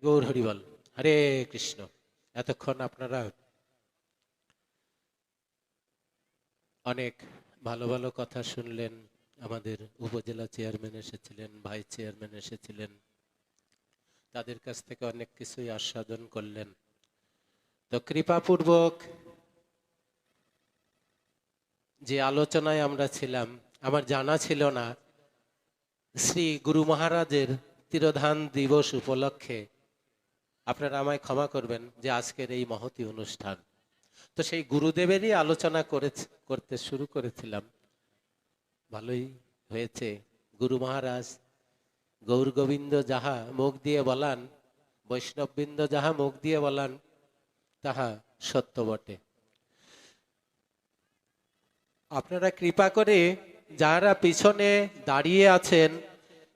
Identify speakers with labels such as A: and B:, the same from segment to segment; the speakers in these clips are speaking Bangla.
A: গৌর হরিবল। হরে কৃষ্ণ। এতক্ষণ আপনারা অনেক ভালো ভালো কথা শুনলেন। আমাদের উপজেলা চেয়ারম্যান এসেছিলেন, ভাইস চেয়ারম্যান এসেছিলেন, তাদের কাছ থেকে অনেক কিছুই আস্বাদন করলেন। তো কৃপাপূর্বক যে আলোচনায় আমরা ছিলাম, আমার জানা ছিল না শ্রী গুরু মহারাজের তিরোধান দিবস উপলক্ষে, আপনারা আমায় ক্ষমা করবেন যে আজকের এই মহতী অনুষ্ঠান। তো সেই গুরুদেবেরই আলোচনা করতে শুরু করেছিলাম। ভালোই হয়েছে। গুরু মহারাজ গৌর গোবিন্দ যাহা মুখ দিয়ে বলান, বৈষ্ণববৃন্দ যাহা মুখ দিয়ে বলান, তাহা সত্য বটে। আপনারা কৃপা করে যারা পিছনে দাঁড়িয়ে আছেন,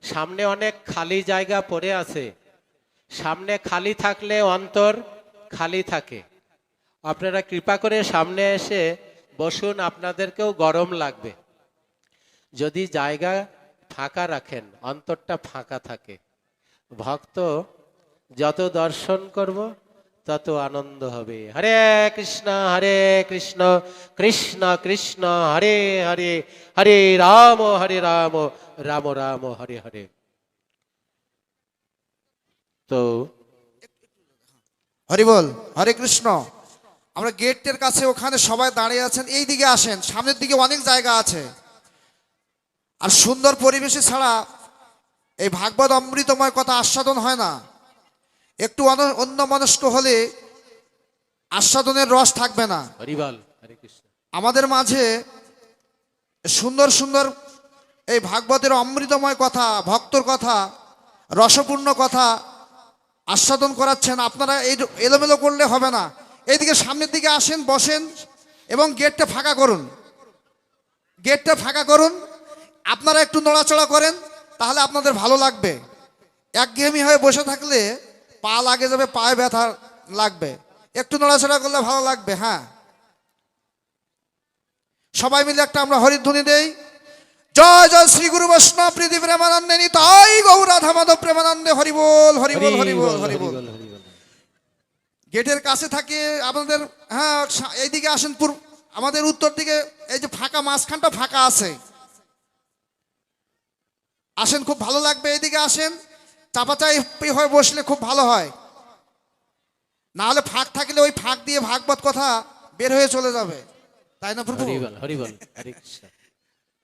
A: সামনে অনেক খালি জায়গা পড়ে আছে। সামনে খালি থাকলে অন্তর খালি থাকে। আপনারা কৃপা করে সামনে এসে বসুন, আপনাদেরকেও গরম লাগবে। যদি জায়গা ফাঁকা রাখেন, অন্তরটা ফাঁকা থাকে। ভক্ত যত দর্শন করব তত আনন্দ হবে। হরে কৃষ্ণ কৃষ্ণ কৃষ্ণ হরে হরে, হরে রাম রাম রাম হরে হরে। তো
B: হরি বল, হরে কৃষ্ণ। আমরা গেটের কাছে ওখানে সবাই দাঁড়িয়ে আছেন, এই দিকে আসেন, সামনের দিকে অনেক জায়গা আছে। আর সুন্দর পরিবেশে ছাড়া এই ভাগবত অমৃতময় কথা আস্বাদন হয় না। একটু অন্যমনস্ক হলে আস্বাদনের রস থাকবে না।
A: হরিবল, হরে কৃষ্ণ।
B: আমাদের মাঝে সুন্দর সুন্দর এই ভাগবতের অমৃতময় কথা, ভক্তর কথা, রসপূর্ণ কথা আস্বাদন করাচ্ছেন। আপনারা এই এলোমেলো করলে হবে না। এইদিকে সামনের দিকে আসেন, বসেন এবং গেটটা ফাঁকা করুন। গেটটা ফাঁকা করুন। আপনারা একটু নড়াচড়া করেন, তাহলে আপনাদের ভালো লাগবে। একঘেয়েমি হয়ে বসে থাকলে পা লাগে যাবে, পায়ে ব্যথা লাগবে। একটু নড়াচড়া করলে ভালো লাগবে। হ্যাঁ, সবাই মিলে একটা আমরা হরিধ্বনি দেই। জয় জয় শ্রী গুরু বৈষ্ণব প্রীতি প্রেমানন্দে নিতাই গৌর রাধা মাধব প্রেমানন্দে। হরি বল, হরি বল, হরি বল, হরি বল। গেটের কাছে থাকে আপনাদের। হ্যাঁ, এইদিকে আসেন, আমাদের উত্তর দিকে এই যে ফাঁকা, মাঝখানটা ফাঁকা আছে। আসেন, খুব ভালো লাগবে। এইদিকে আসেন, চাপাচাপি হয়ে বসলে খুব ভালো হয়। না হলে ফাঁক থাকলে ওই ফাঁক দিয়ে ভাগবত কথা বের হয়ে চলে যাবে, তাই না প্রভু?
A: হরিবল, হরিবল, হরে কৃষ্ণ।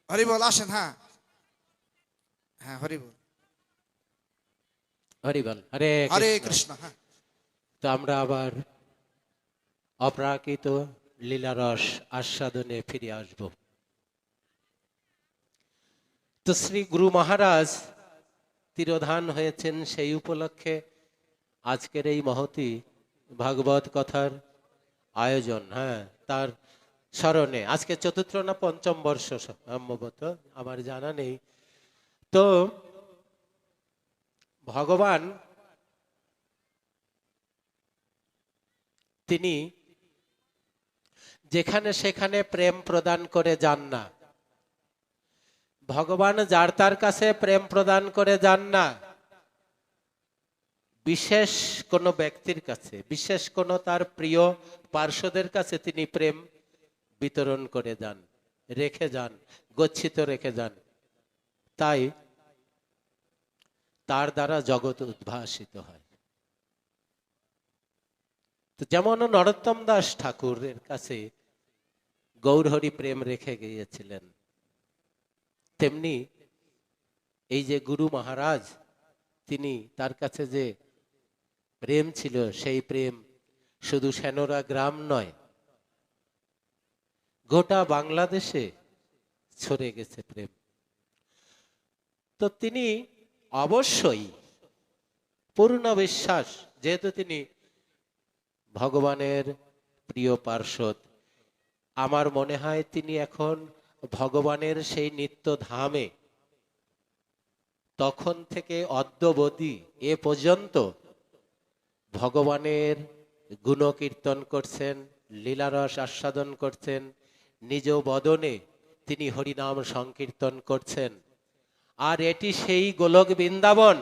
B: হরি বল, আসেন। হ্যাঁ হ্যাঁ, হরি বল,
A: হরিবল, হরে
B: হরে
A: কৃষ্ণ।
B: কৃষ্ণ। হ্যাঁ,
A: তো আমরা আবার অপ্রাকৃত লীলারস আস্বাদনে ফিরে আসব। তো শ্রী গুরু মহারাজ তিরোধান হয়েছেন, সেই উপলক্ষে আজকের এই মহতী ভাগবত কথার আয়োজন। হ্যাঁ, তার স্মরণে আজকে চতুর্থ না পঞ্চম বর্ষ সম্ভবত, আমার জানা নেই। তো ভগবান তিনি যেখানে সেখানে প্রেম প্রদান করে যান না। ভগবান যার তার কাছে প্রেম প্রদান করে যান না। বিশেষ কোনো ব্যক্তির কাছে, বিশেষ কোনো তার প্রিয় পার্শ্বদের কাছে তিনি প্রেম বিতরণ করে যান, রেখে যান, গচ্ছিত রেখে যান। তাই তার দ্বারা জগৎ উদ্ভাসিত হয়। তো যেমন নরোত্তম দাস ঠাকুরের কাছে গৌরহরি প্রেম রেখে গিয়েছিলেন, তেমনি এই যে গুরু মহারাজ, তিনি তার কাছে যে প্রেম ছিল, সেই প্রেম শুধু সেনোরা গ্রাম নয়, গোটা বাংলাদেশে ছড়ে গেছে প্রেম। তো তিনি অবশ্যই পূর্ণ বিশ্বাস, যেহেতু তিনি ভগবানের প্রিয় পার্ষদ, আমার মনে হয় তিনি এখন ভগবানের সেই নিত্য ধামে তখন থেকে অদ্যবধি এ পর্যন্ত ভগবানের গুণকীর্তন করছেন, লীলারস আস্বাদন করছেন, নিজ বদনে তিনি হরিনাম সংকীর্তন করছেন। আর এটি সেই গোলক বৃন্দাবন,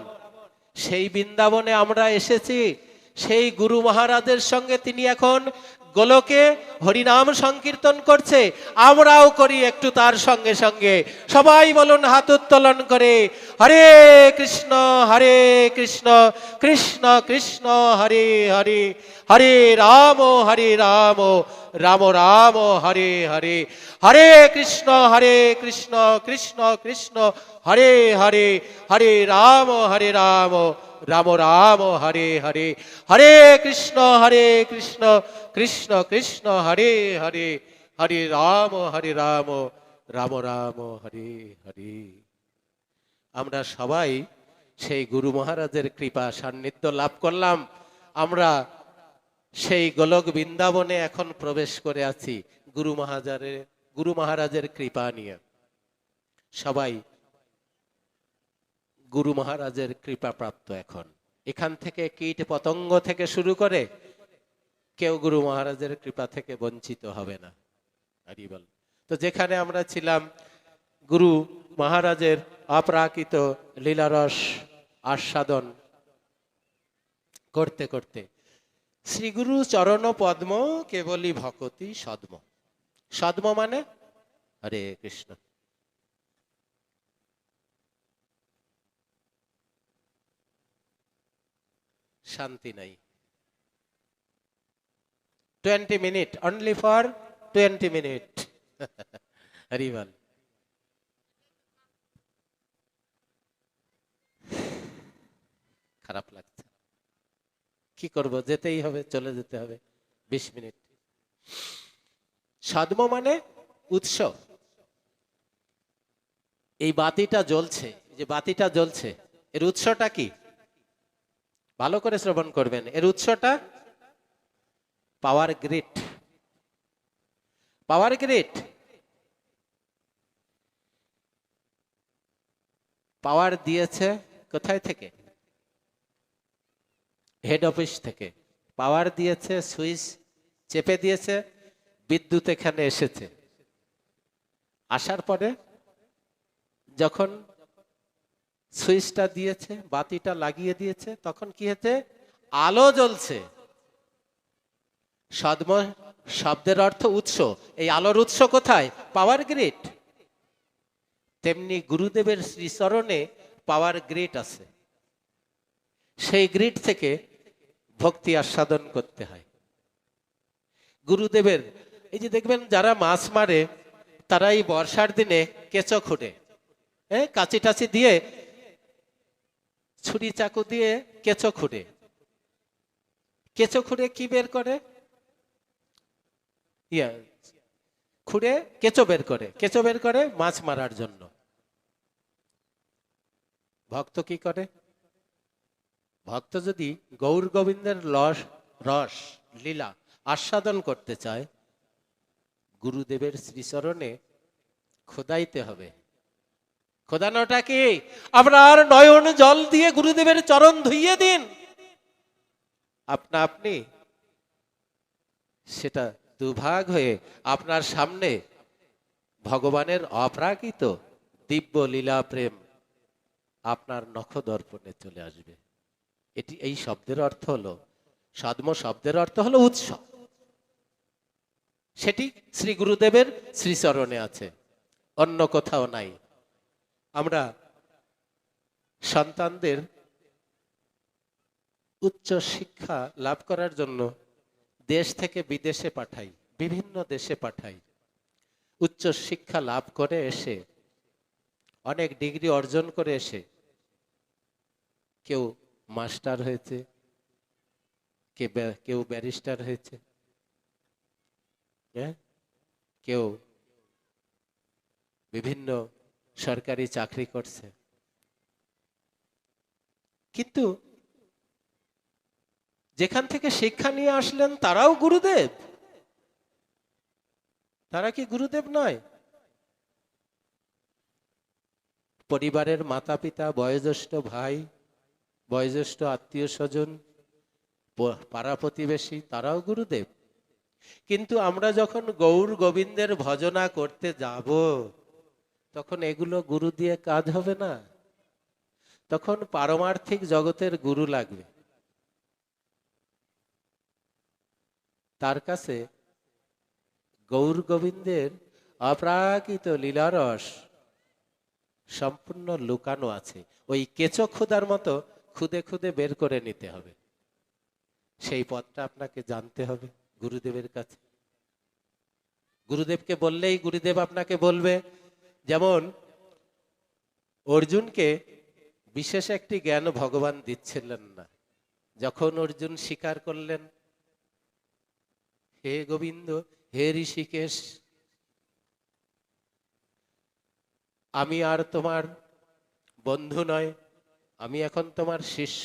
A: সেই বৃন্দাবনে আমরা এসেছি, সেই গুরু মহারাজের সঙ্গে তিনি এখন গোলকে হরিনাম সংকীর্তন করছে, আমরাও করি একটু তার সঙ্গে সঙ্গে। সবাই বলুন হাত উত্তোলন করে, হরে কৃষ্ণ কৃষ্ণ কৃষ্ণ হরে হরে, হরে রাম রাম রাম হরে হরে, হরে কৃষ্ণ কৃষ্ণ কৃষ্ণ হরে হরে, হরে রাম রাম রাম হরে হরে, হরে কৃষ্ণ কৃষ্ণ কৃষ্ণ হরে হরে, হরে রাম রাম রাম হরে হরে। আমরা সবাই সেই গুরু মহারাজের কৃপা সান্নিধ্য লাভ করলাম। আমরা সেই গোলক বৃন্দাবনে এখন প্রবেশ করে আছি গুরু মহারাজের কৃপা নিয়ে। সবাই গুরু মহারাজের কৃপা প্রাপ্ত। এখন এখান থেকে কীট পতঙ্গ থেকে শুরু করে কেউ গুরু মহারাজের কৃপা থেকে বঞ্চিত হবে না। হরি বল। তো যেখানে আমরা ছিলাম গুরু মহারাজের অপ্রাকৃত লীলারস আস্বাদন করতে করতে, শ্রী গুরু চরণ পদ্ম কেবলি ভকতি সদ্ম। সদ্ম মানে হরে কৃষ্ণ। শান্তি নাই। 20 মিনিট, অনলি ফর 20 মিনিট। হরিবল। খারাপ লাগছে, কি করব, যেতেই হবে, চলে যেতে হবে। 20 মিনিট। সদ্ম মানে উৎস। এই বাতিটা জ্বলছে, যে বাতিটা জ্বলছে, এর উৎসটা কি? ভালো করে শ্রবণ করবেন। এর উৎসটা পাওয়ার গ্রিড। পাওয়ার গ্রিড, পাওয়ার দিয়েছে কোথায় থেকে? হেড অফিস থেকে পাওয়ার দিয়েছে, সুইচ চেপে দিয়েছে, বিদ্যুৎ এখানে এসেছে। আসার পরে যখন সুইচটা দিয়েছে, বাতিটা লাগিয়ে দিয়েছে, তখন কি হয়েছে? আলো জ্বলছে। সদ্ম শব্দের অর্থ উৎস। এই আলোর উৎস কোথায়? Power grid. তেমনি গুরুদেবের শ্রীচরণে পাওয়ার গ্রিড আছে। সেই গ্রিড থেকে ভক্তি আস্বাদন করতে হয়। গুরুদেবের এই যে দেখবেন যারা মাছ মারে, তারা এই বর্ষার দিনে কেঁচো খুঁড়ে, কাঁচি টাচি দিয়ে, ছুরি চাকু দিয়ে কেঁচো খুঁড়ে। কেঁচো খুঁড়ে কি বের করে? খুঁড়ে কেঁচো বের করে। কেঁচো বের করে মাছ মারার জন্য। ভক্ত কি করে? ভক্ত যদি গৌর গোবিন্দের রস লীলা আস্বাদন করতে চায়, গুরুদেবের শ্রীচরণে খোদাইতে হবে। খোদানোটা কি? আপনার নয়ন জল দিয়ে গুরুদেবের চরণ ধুইয়ে দিন, আপনি সেটা দুভাগ হয়ে আপনার সামনে ভগবানের অপ্রাকৃত দিব্য লীলা প্রেম আপনার নখদর্পণে চলে আসবে। এটি এই শব্দের অর্থ হলো, সদ্ম শব্দের অর্থ হলো উৎস। সেটি শ্রী গুরুদেবের শ্রীচরণে আছে, অন্য কোথাও নাই। আমরা সন্তানদের উচ্চ শিক্ষা লাভ করার জন্য দেশ থেকে বিদেশে পাঠাই, বিভিন্ন দেশে পাঠাই। উচ্চ শিক্ষা লাভ করে এসে, অনেক ডিগ্রি অর্জন করে এসে, কেউ মাস্টার হয়েছে, কেউ ব্যারিস্টার হয়েছে, কেউ বিভিন্ন সরকারি চাকরি করছে। কিন্তু যেখান থেকে শিক্ষা নিয়ে আসলেন তারাও গুরুদেব। তারা কি গুরুদেব নয়? পরিবারের মাতা পিতা, বয়োজ্যেষ্ঠ ভাই, বয়োজ্যেষ্ঠ আত্মীয় স্বজন, পাড়া প্রতিবেশী, তারাও গুরুদেব। কিন্তু আমরা যখন গৌর গোবিন্দের ভজনা করতে যাব, তখন এগুলো গুরু দিয়ে কাজ হবে না। তখন পারমার্থিক জগতের গুরু লাগবে। তার কাছে গৌর গোবিন্দের অপ্রাকৃত লীলারস সম্পূর্ণ লুকানো আছে। ওই কেঁচো খুদার মতো খুদে খুদে বের করে নিতে হবে। সেই পথটা আপনাকে জানতে হবে গুরুদেবের কাছে। গুরুদেবকে বললেই গুরুদেব আপনাকে বলবে। যেমন অর্জুনকে বিশেষ একটি জ্ঞান ভগবান দিচ্ছিলেন না। যখন অর্জুন স্বীকার করলেন, হে গোবিন্দ, হে ঋষিকেশ, আমি আর তোমার বন্ধু নয়, আমি এখন তোমার শিষ্য,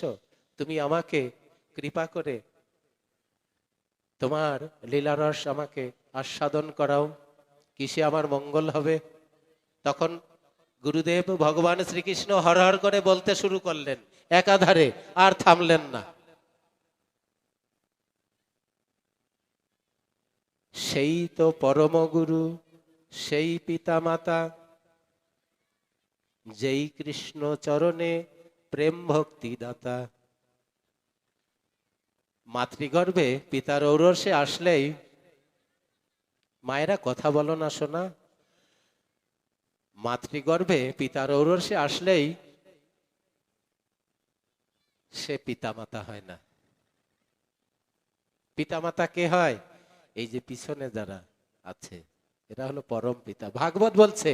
A: তুমি আমাকে কৃপা করে তোমার লীলারস আমাকে আস্বাদন করাও, কিসে আমার মঙ্গল হবে। তখন গুরুদেব ভগবান শ্রীকৃষ্ণ হর হর করে বলতে শুরু করলেন একাধারে, আর থামলেন না। সেই তো পরম গুরু, সেই পিতা মাতা, যেই কৃষ্ণ চরণে প্রেম ভক্তি দাতা। মাতৃগর্ভে পিতার ঔরসে আসলেই, মায়েরা কথা বলো না শোনা, মাতৃগর্ভে পিতার ঔরসে আসলেই সে পিতামাতা হয় না। পিতামাতা কে হয়? এই যে পিছনে যারা আছে এরা হলো পরম পিতা। ভাগবত বলছে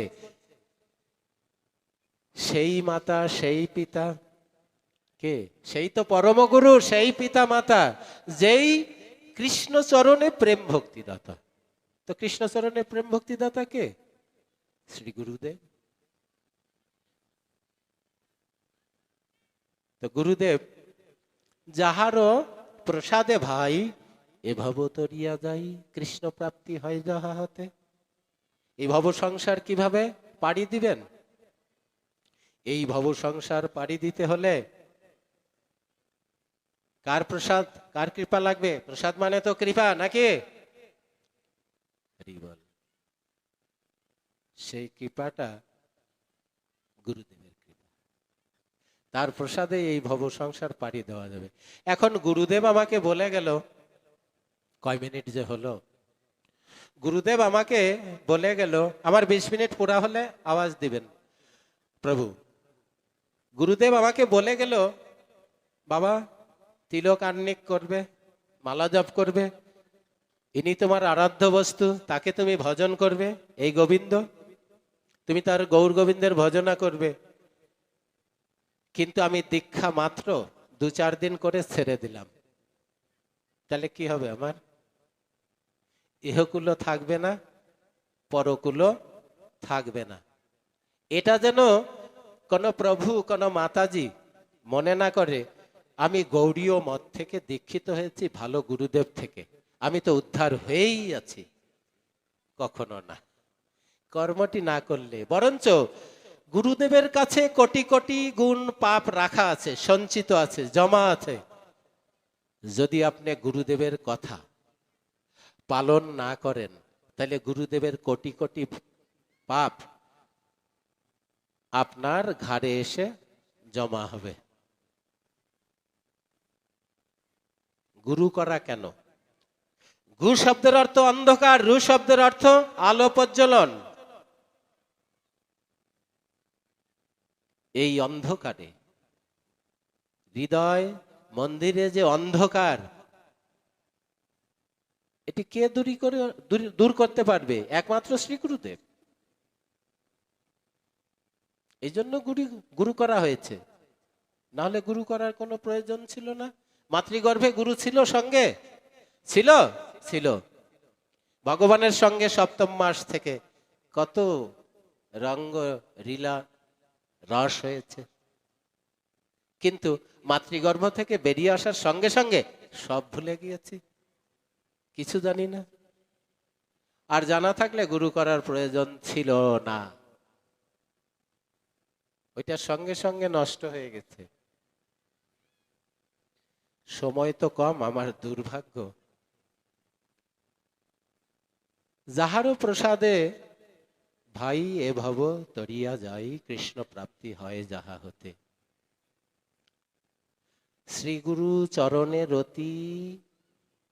A: সেই মাতা সেই পিতা কে? সেই তো পরম গুরু, সেই পিতা মাতা, যেই কৃষ্ণ চরণে প্রেম ভক্তি দাতা। তো কৃষ্ণ চরণে প্রেম ভক্তি দাতা কে? শ্রী গুরুদেব। তো গুরুদেব যাহারও প্রসাদে ভাই এ ভব তরিয়া যাই, কৃষ্ণ প্রাপ্তি হয় যাহা হাতে। এই ভব সংসার কিভাবে পাড়ি দিবেন? এই ভব সংসার পাড়ি দিতে হলে কার প্রসাদ, কার কৃপা লাগবে? প্রসাদ মানে তো কৃপা নাকি? সেই কৃপাটা গুরুদেবের কৃপা। তার প্রসাদে এই ভব সংসার পাড়ি দেওয়া যাবে। এখন গুরুদেব আমাকে বলে গেল, কয় মিনিট যে হলো, গুরুদেব আমাকে বলে গেল, আমার 20 মিনিট পুরা হলে আওয়াজ দিবেন প্রভু। গুরুদেব আমাকে বলে গেল, বাবা তিলক আহ্নিক করবে, মালা জপ করবে, ইনি তোমার আরাধ্য বস্তু, তাকে তুমি ভজন করবে, এই গোবিন্দ, তুমি তার গৌর গোবিন্দের ভজনা করবে। কিন্তু আমি দীক্ষা মাত্র 2-4 দিন করে ছেড়ে দিলাম। তাহলে কি হবে? আমার ইহকুলো থাকবে না, পরকুলো থাকবে না। এটা যেন কোন প্রভু, কোন মাতাজি মনে না করে আমি গৌড়ীয় মত থেকে দীক্ষিত হয়েছি, ভালো গুরুদেব থেকে, আমি তো উদ্ধার হয়েই আছি। কখনো না। কর্মটি না করলে, বরঞ্চ গুরুদেবের কাছে কোটি কোটি গুণ পাপ রাখা আছে, সঞ্চিত আছে, জমা আছে। যদি আপনি গুরুদেবের কথা পালন না করেন, তাহলে গুরুদেবের কোটি কোটি পাপ আপনার ঘাড়ে এসে জমা হবে। গুরু করা কেন? গু শব্দের অর্থ অন্ধকার, রু শব্দের অর্থ আলো প্রজ্বলন। এই অন্ধকারে, হৃদয় মন্দিরে যে অন্ধকার, এটি কে দূর করতে পারবে? একমাত্র শ্রী গুরুদেব। এই জন্য গুরু করা হয়েছে, না হলে গুরু করার কোনো প্রয়োজন ছিল না। মাতৃগর্ভে গুরু ছিল, সঙ্গে ছিল, ছিল। ভগবানের সঙ্গে 7ম মাস থেকে কত রঙ্গ লীলা রস হয়েছে, কিন্তু মাতৃগর্ভ থেকে বেরিয়ে আসার সঙ্গে সঙ্গে সব ভুলে গিয়েছি, কিছু জানি না। আর জানা থাকলে গুরু করার প্রয়োজন ছিল না, ওইটার সঙ্গে সঙ্গে নষ্ট হয়ে গেছে। সময় তো কম, আমার দুর্ভাগ্য। যাহারও প্রসাদে ভাই এ ভব তরিয়া যাই, কৃষ্ণ প্রাপ্তি হয় যাহা হতে। শ্রী গুরু চরণে রতি,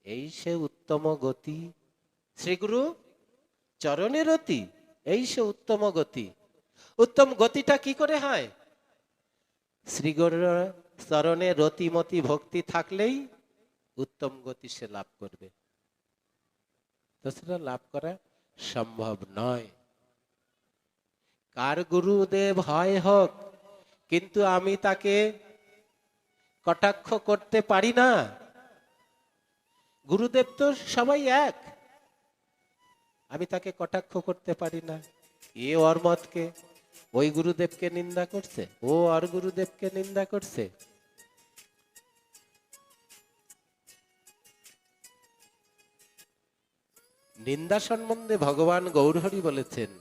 A: এই সে উত্তম গতি। শ্রী গুরু চরণে রতি, এই সে উত্তম গতি। উত্তম গতিটা কি করে হয়? শ্রী গুরুর চরণে রতিমতি ভক্তি থাকলেই উত্তম গতি সে লাভ করবে, তাছাড়া লাভ করা সম্ভব নয়। কার গুরুদেব হয় হোক, কিন্তু আমি তাকে কটাক্ষ করতে পারি না। গুরুদেব তো সবাই এক, আমি তাকে কটাক্ষ করতে পারি না। এ ওর মতকে, ওই গুরুদেবকে নিন্দা করছে, ও আর গুরুদেবকে নিন্দা করছে। নিন্দা সম্বন্ধে ভগবান গৌরহরি বলেছেন,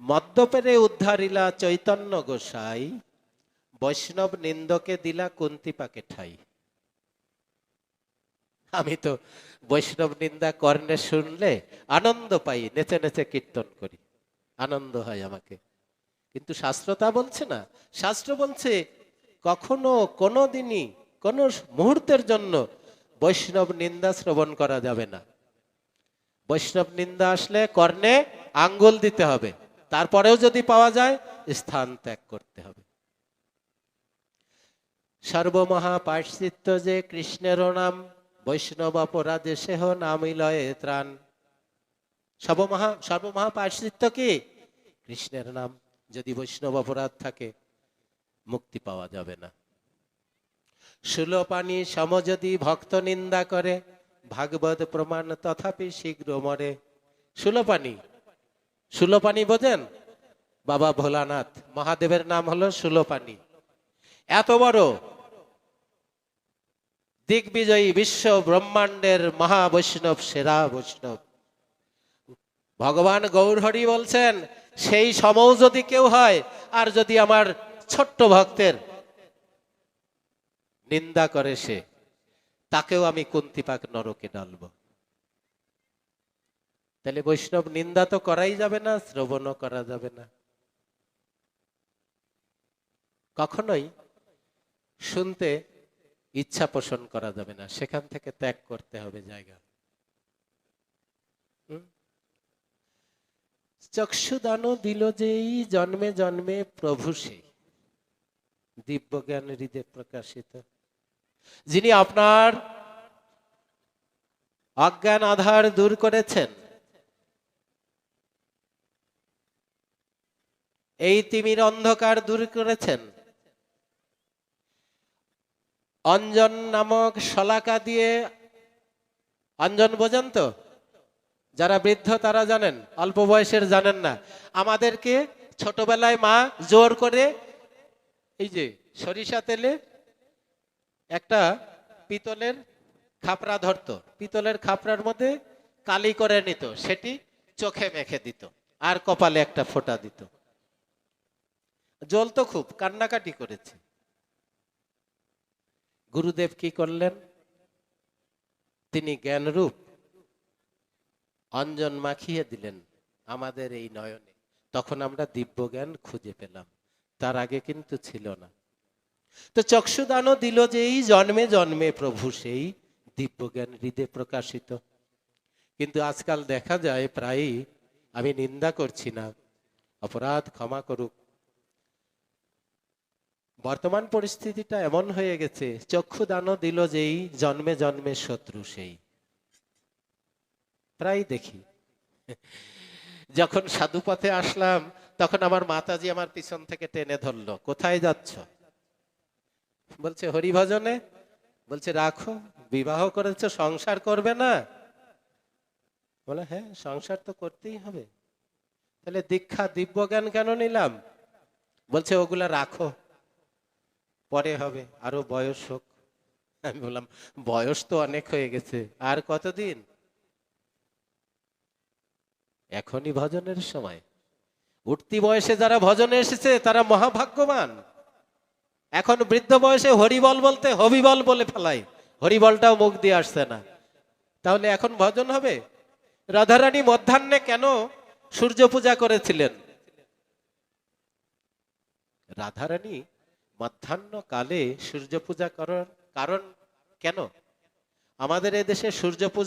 A: মদ্যপেরে উদ্ধারিলা চৈতন্য গোসাই, বৈষ্ণব নিন্দকে দিলা কুন্তি পাকে ঠাই। আমি তো বৈষ্ণব নিন্দা কর্ণে শুনলে আনন্দ পাই, নেচে নেচে কীর্তন করি, আনন্দ হয় আমাকে। কিন্তু শাস্ত্র তা বলছে না। শাস্ত্র বলছে কখনো কোনো দিনই কোনো মুহূর্তের জন্য বৈষ্ণব নিন্দা শ্রবণ করা যাবে না। বৈষ্ণব নিন্দা আসলে কর্ণে আঙ্গুল দিতে হবে, তারপরেও যদি পাওয়া যায় স্থান ত্যাগ করতে হবে। সর্বমহা পার্শ্চিত্য যে কৃষ্ণেরও নাম, বৈষ্ণব অপরাধে সেহ নামিলয়ে ত্রাণ। সর্বমহা পার্শ্চিত্য কি? কৃষ্ণের নাম। যদি বৈষ্ণব অপরাধ থাকে মুক্তি পাওয়া যাবে না। সুলোপানি সম যদি ভক্ত নিন্দা করে, ভাগবত প্রমাণ তথাপি শীঘ্র মরে। সুলোপানি, সুলোপানি বোঝেন? বাবা ভোলানাথ মহাদেবের নাম হলো সুলোপানি। এত বড় দিগ্বিজয়ী বিশ্ব ব্রহ্মাণ্ডের মহাবৈষ্ণব, সেরা বৈষ্ণব। ভগবান গৌরহরি বলছেন, সেই সমও যদি কেউ হয় আর যদি আমার ছোট্ট ভক্তের নিন্দা করে সে, তাকেও আমি কুন্তিপাক নরকে ডালব। তাহলে বৈষ্ণব নিন্দা তো করাই যাবে না, শ্রবণও করা যাবে না। কখনোই শুনতে ইচ্ছা পোষণ করা যাবে না, সেখান থেকে ত্যাগ করতে হবে জায়গা। চক্ষুদান দিল যেই জন্মে জন্মে প্রভু সেই, দিব্য জ্ঞান হৃদয়ে প্রকাশিত। যিনি আপনার অজ্ঞান আধার দূর করেছেন, এই তিমির অন্ধকার দূর করেছেন, অঞ্জন নামক শলাকা দিয়ে, অঞ্জন বোঝেন তো? যারা বৃদ্ধ তারা জানেন, অল্প বয়সের জানেন না। আমাদেরকে ছোটবেলায় মা জোর করে এই যে সরিষা তেলে একটা পিতলের খাপড়া ধরতো, পিতলের খাপড়ার মধ্যে কালি করে নিত, সেটি চোখে মেখে দিত আর কপালে একটা ফোঁটা দিত। জ্বলতো খুব, কান্নাকাটি করেছে। গুরুদেব কি করলেন? তিনি জ্ঞানরূপ অঞ্জন মাখিয়ে দিলেন আমাদের এই নয়নে। তখন আমরা দিব্য জ্ঞান খুঁজে পেলাম, তার আগে কিন্তু ছিল না। তো চক্ষুদানও দিল যেই জন্মে জন্মে প্রভু সেই, দিব্য জ্ঞান হৃদয়ে প্রকাশিত। কিন্তু আজকাল দেখা যায় প্রায়ই, আমি নিন্দা করছি না, অপরাধ ক্ষমা করুক, বর্তমান পরিস্থিতিটা এমন হয়ে গেছে, চক্ষুদানও দিল যেই জন্মে জন্মে শত্রু সেই। প্রায় দেখি। যখন সাধু পথে আসলাম তখন আমার মাতাজি আমার পিছন থেকে টেনে ধরলো, কোথায় যাচ্ছ? বলছে হরিভজনে। বলছে রাখো, বিবাহ করেছো, সংসার করবে না? বলে হ্যাঁ, সংসার তো করতেই হবে। তাহলে দীক্ষা দিব্য জ্ঞান কেন নিলাম? বলছে ওগুলা রাখো, পরে হবে, আরো বয়স হোক। আমি বললাম বয়স তো অনেক হয়ে গেছে, আর কতদিন? এখনই ভজনের সময়। উঠতি বয়সে যারা ভজনে এসেছে তারা মহাভাগ্যবান। এখন বৃদ্ধ বয়সে হরিবল বলতে হবিবল বলে ফেলাই, হরিবলটাও মুখ দিয়ে আসছে না। তাহলে এখন ভজন হবে? রাধারানী মধ্যাহ্নে কেন সূর্য পূজা করেছিলেন? রাধারানী মধ্যাহ্নকালে সূর্য পূজা করার কারণ কেন? আমাদের এদেশে সূর্য পূজা